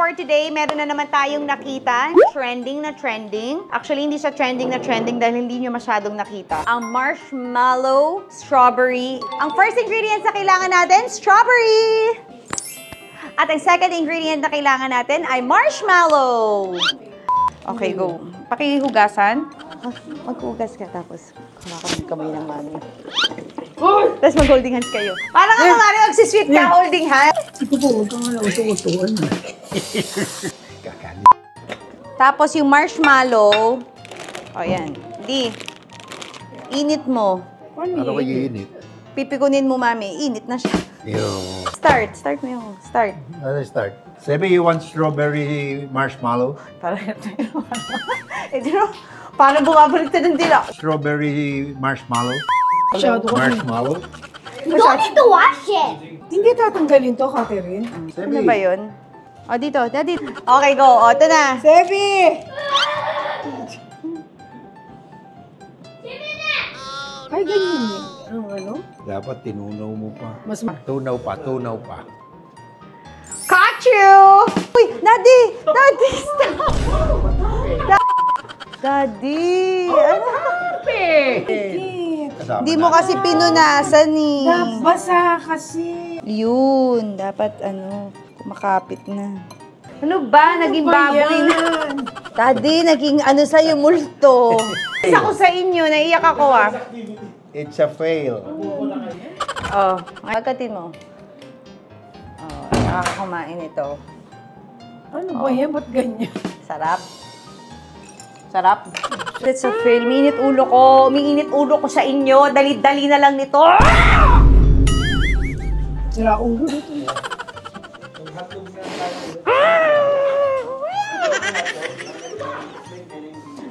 for today, meron na naman tayong nakita. Trending na trending. Actually, hindi siya trending na trending dahil hindi nyo masyadong nakita. Ang marshmallow, strawberry. Ang first ingredient na kailangan natin, strawberry! At ang second ingredient na kailangan natin ay marshmallow. Okay, go. Pakihugasan. Maghugas ka tapos kumakamit kamay ng mami. Tapos mag-holding hands kayo. Parang ako mami magsisweet ka, holding hands. Ito po, huwag kang uso-usuan. Tapos yung marshmallow. O yan. Di. Init mo. Ano kayo init? Pipikunin mo mami. Init na siya. Start. Start mo yung start. Let's start. Sabi you want strawberry marshmallow? Parang paano bumabalik na ng dila? Strawberry marshmallow? Masyado ka. Marshmallow? You don't need to wash it. Hindi tatanggalin to, Catherine. Ano ba yun? O, dito. Daddy. Okay, go. O, ito na. Sebi! Ay, ganyan yun. Ano? Dapat tinunaw mo pa. Mas Tunaw pa. Caught you! Uy, Daddy! Daddy, stop! Daddy! Ano? Hindi mo kasi pinunasan eh. Nabasa kasi. Yun, dapat kumakapit na. Ano ba? Naging baboy na. Daddy, naging sa'yo, multo. Isa ko sa inyo, naiyak ako ah. It's a fail. Oh, pagkatin mo. Oh, nakakakumain ito. Ano ba yan? Ba't ganyan? Sarap. Sarap. It's a fail. Umiinit ulo ko. Umiinit ulo ko sa inyo. Dali-dali na lang nito. Sira ulo dito.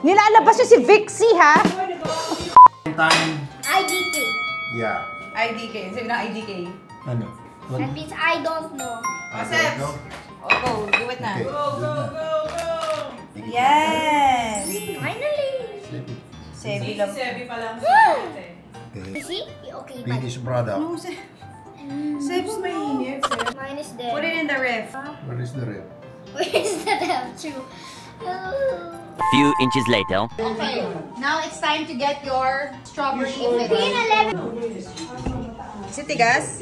Nilalabas niyo si Vixie, ha? Time. IDK. Yeah. IDK. Sabi na IDK. Ano? That means I don't know. Sebs. Oh, go. Do it na. Okay. Go. Yes! Finally. Sebi lang. You see? Okay, bye. Finish product. Sebs mainit. Mine is there. Put it in the ref. What is the rep? Where is the left too? A few inches later. Okay. Now it's time to get your strawberry filling. 11. Sitigas?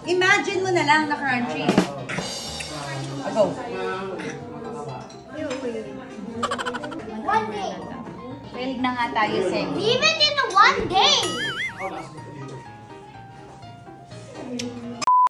Imagine mo na lang na crunchy. Go. 1 day. Failed na nga tayo, Sebi. Leave it in 1 day.